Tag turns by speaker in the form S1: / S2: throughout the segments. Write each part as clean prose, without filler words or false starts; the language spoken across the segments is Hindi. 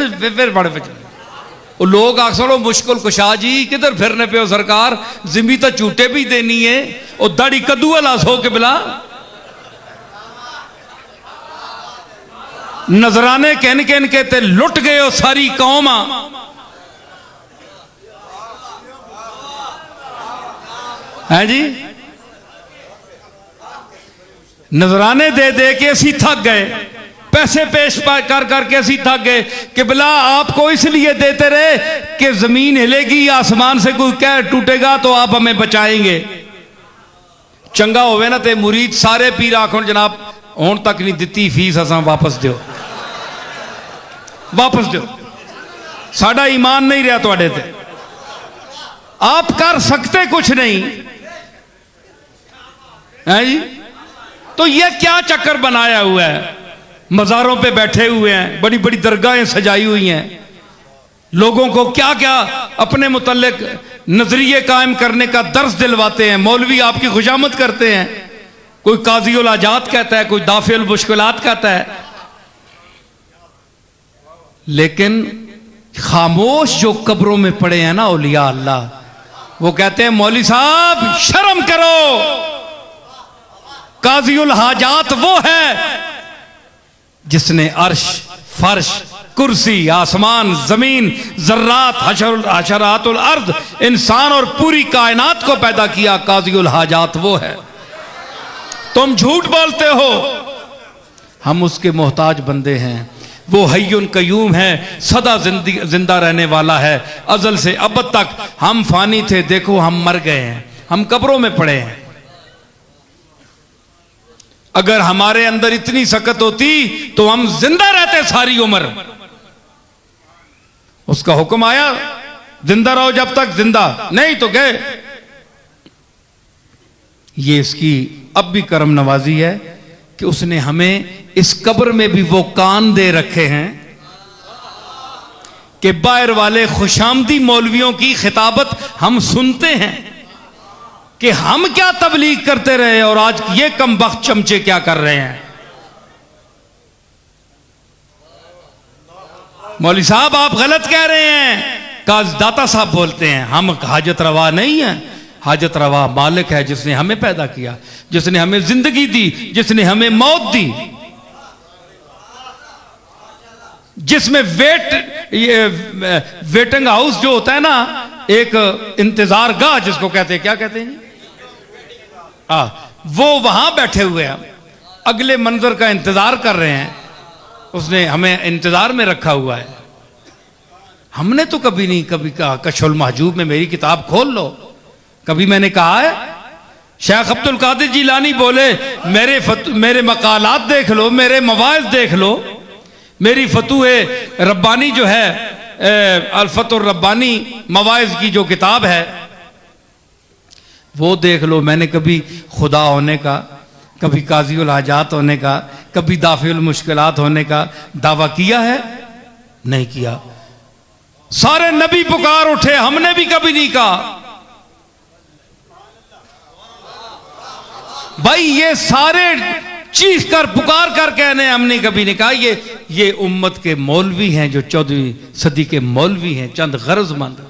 S1: फिर बड़े बच्चे लोग अक्सर मुश्किल कुशा जी किधर फिरने पे हो सरकार, जिमी तो झूठे भी देनी है और दाड़ी कद्दू लास हो के बिला नजराने कहन कहन के ते लुट गए हो सारी कौम। है जी, नजराने दे दे के असी थक गए, पैसे पेश कर करके असी थक गए कि बिला आपको इसलिए देते रहे कि जमीन हिलेगी, आसमान से कोई कहर टूटेगा तो आप हमें बचाएंगे। चंगा होवे ना ते मुरीद सारे पीर आखो जनाब हुण तक नहीं दिती फीस, असा वापस दो, वापस दो, साडा ईमान नहीं रहा तुहाडे ते, आप कर सकते कुछ नहीं है जी। तो ये क्या चक्कर बनाया हुआ है, मज़ारों पे बैठे हुए हैं, बड़ी बड़ी दरगाहें सजाई हुई हैं, लोगों को क्या क्या अपने मुतल्लिक नजरिए कायम करने का दर्स दिलवाते हैं। मौलवी आपकी खुशामद करते हैं, कोई काजी उल हाजात कहता है, कोई दाफे उल मुश्किलात कहता है, लेकिन खामोश जो कब्रों में पड़े हैं ना औलिया अल्लाह, वो कहते हैं मौलवी साहब शर्म करो, काजी उल हाजात वो है जिसने अर्श फर्श कुर्सी आसमान जमीन जर्रात हशरातुल अर्द इंसान और पूरी कायनात को पैदा किया, काजी उल हाजात वो है। तुम झूठ बोलते हो, हम उसके मोहताज बंदे हैं। वो हय्युन कयूम है, सदा जिंदा रहने वाला है, अजल से अब तक। हम फानी थे, देखो हम मर गए हैं, हम कब्रों में पड़े हैं। अगर हमारे अंदर इतनी सकत होती तो हम जिंदा रहते सारी उम्र। उसका हुक्म आया जिंदा रहो जब तक, जिंदा नहीं तो गए। ये इसकी अब भी करम नवाजी है कि उसने हमें इस कब्र में भी वो कान दे रखे हैं कि बाहर वाले खुशामदी मौलवियों की खिताबत हम सुनते हैं कि हम क्या तबलीग करते रहे और आज ये कमबख्त चमचे क्या कर रहे हैं। मौलवी साहब आप गलत कह रहे हैं, काज दाता साहब बोलते हैं, हम हाजत रवा नहीं है, हाजत रवा मालिक है जिसने हमें पैदा किया, जिसने हमें जिंदगी दी, जिसने हमें मौत दी, जिसमें वेटिंग हाउस जो होता है ना, एक इंतजार गाह जिसको कहते हैं, क्या कहते हैं वो वहां बैठे हुए हैं, अगले मंजर का इंतजार कर रहे हैं। उसने हमें इंतजार में रखा हुआ है। हमने तो कभी नहीं कभी कहा कशफुल महजूब में मेरी किताब खोल लो, कभी मैंने कहा है? शेख अब्दुल कादिर जिलानी बोले मेरे मकालात देख लो, मेरे मवाइज देख लो, मेरी फतूए रब्बानी जो है अल्फतुर रब्बानी मवाइज की जो किताब है वो देख लो। मैंने कभी खुदा होने का, कभी काजी उल हाजात होने का, कभी दाफे उल मुश्किलात होने का दावा किया है? नहीं किया। सारे नबी पुकार उठे, हमने भी कभी नहीं कहा। भाई ये सारे चीख कर पुकार कर कहने हमने कभी नहीं कहा। ये उम्मत के मौलवी हैं जो 14वीं सदी के मौलवी हैं, चंद गरजमंद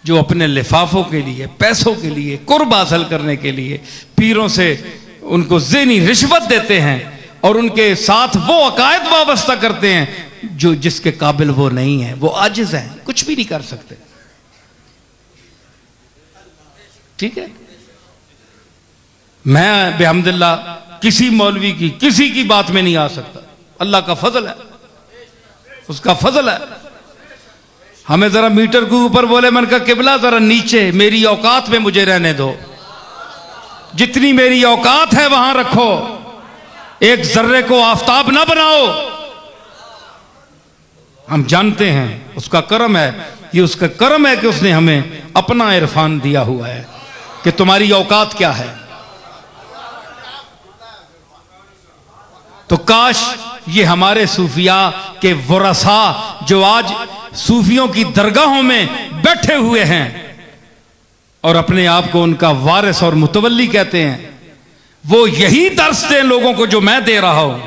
S1: जो अपने लिफाफों के लिए, पैसों के लिए, कुर्ब हासिल करने के लिए पीरों से उनको ज़हनी रिश्वत देते हैं और उनके साथ वो अकायद वाबस्ता करते हैं जो जिसके काबिल वो नहीं है, वो आजिज हैं, कुछ भी नहीं कर सकते। ठीक है, मैं बेहमदुल्लाह किसी मौलवी की किसी की बात में नहीं आ सकता, अल्लाह का फजल है, उसका फजल है। हमें जरा मीटर के ऊपर बोले, मन का किबला जरा नीचे, मेरी औकात में मुझे रहने दो, जितनी मेरी औकात है वहां रखो, एक जर्रे को आफताब ना बनाओ। हम जानते हैं उसका करम है, ये उसका करम है कि उसने हमें अपना इरफान दिया हुआ है कि तुम्हारी औकात क्या है। तो काश ये हमारे सूफिया के वरसा जो आज सूफियों की दरगाहों में बैठे हुए हैं और अपने आप को उनका वारिस और मुतवल्ली कहते हैं, वो यही दर्स दें लोगों को जो मैं दे रहा हूं।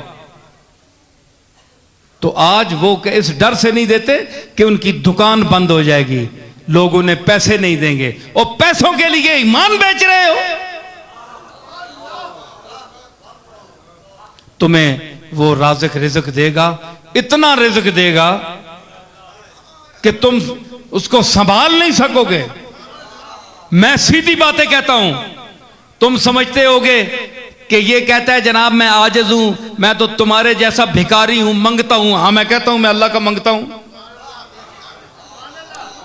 S1: तो आज वो इस डर से नहीं देते कि उनकी दुकान बंद हो जाएगी, लोग उन्हें पैसे नहीं देंगे, और पैसों के लिए ईमान बेच रहे हो। तुम्हें वो राज़िक रिज़्क देगा, इतना रिज़्क देगा कि तुम उसको संभाल नहीं सकोगे। मैं सीधी बातें कहता हूं, तुम समझते होगे कि ये कहता है जनाब मैं आजिज़ हूं, मैं तो तुम्हारे जैसा भिखारी हूं, मंगता हूं। हाँ, मैं कहता हूं मैं अल्लाह का मंगता हूं।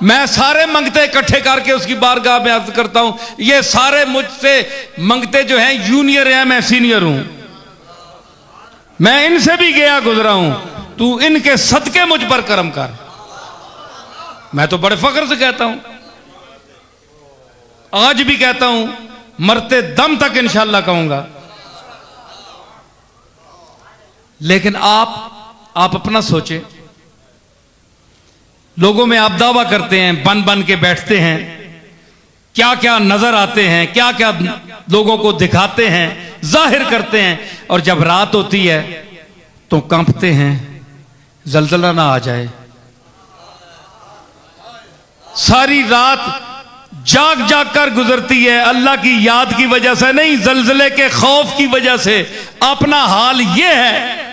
S1: मैं सारे मंगते इकट्ठे करके उसकी बारगाह में अर्ज करता हूं, ये सारे मुझसे मंगते जो हैं जूनियर हैं, मैं सीनियर हूं, मैं इनसे भी गया गुजरा हूं, तू इनके सदके मुझ पर करम कर। मैं तो बड़े फख्र से कहता हूं, आज भी कहता हूं, मरते दम तक इंशाअल्लाह कहूंगा। लेकिन आप अपना सोचें, लोगों में आप दावा करते हैं, बन बन के बैठते हैं, क्या क्या नजर आते हैं, क्या क्या लोगों को दिखाते हैं, जाहिर करते हैं, और जब रात होती है तो कांपते हैं, जलजला ना आ जाए। सारी रात जाग जाग कर गुजरती है, अल्लाह की याद की वजह से नहीं, जलजले के खौफ की वजह से। अपना हाल यह है।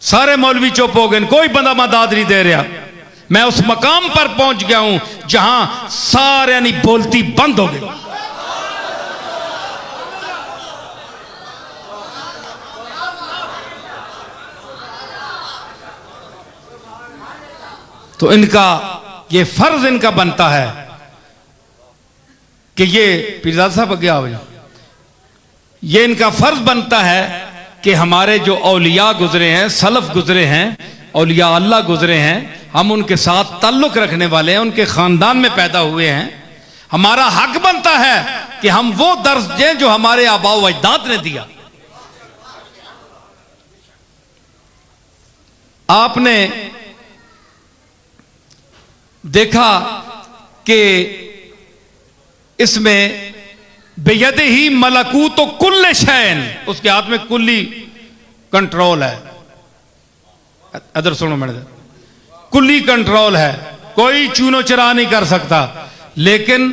S1: सारे मौलवी चुप हो गए, कोई बंदा मदद नहीं दे रहा। मैं उस मकाम पर पहुंच गया हूं जहां सारे यानी बोलती बंद हो गई। तो इनका ये फर्ज इनका बनता है कि ये पीरजादा साहब आगे आओ, ये इनका फर्ज बनता है कि हमारे जो औलिया गुजरे हैं, सलफ गुजरे हैं, औलिया अल्लाह गुजरे हैं, हम उनके साथ ताल्लुक रखने वाले हैं, उनके खानदान में पैदा हुए हैं। हमारा हक बनता है कि हम वो दर्स दें जो हमारे आबा व अजदाद ने दिया। आपने देखा कि इसमें बेयद ही मलकूत तो कुल्ल शैन, उसके हाथ में कुल्ली कंट्रोल है। अदर सुनो मैंने, कुल्ली कंट्रोल है, कोई चूनो चरा नहीं कर सकता। लेकिन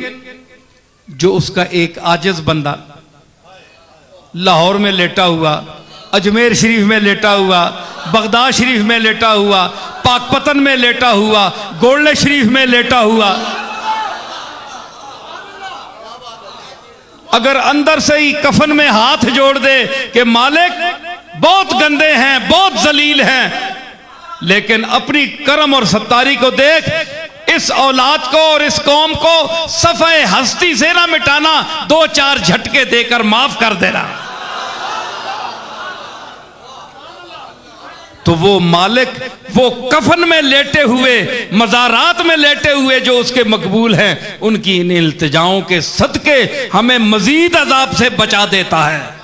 S1: जो उसका एक आजिज बंदा लाहौर में लेटा हुआ, अजमेर शरीफ में लेटा हुआ, बगदाद शरीफ में लेटा हुआ, पाकपतन में लेटा हुआ, गोल्डन शरीफ में लेटा हुआ, अगर अंदर से ही कफन में हाथ जोड़ दे कि मालिक बहुत गंदे हैं, बहुत जलील हैं, लेकिन अपनी करम और सत्तारी को देख, इस औलाद को और इस कौम को सफ़े हस्ती से ना मिटाना, 2-4 झटके देकर माफ कर देना, तो वो मालिक वो कफन में लेटे हुए, मज़ारात में लेटे हुए जो उसके मकबूल हैं, उनकी इन इल्तिजाओं के सदके हमें मजीद अजाब से बचा देता है।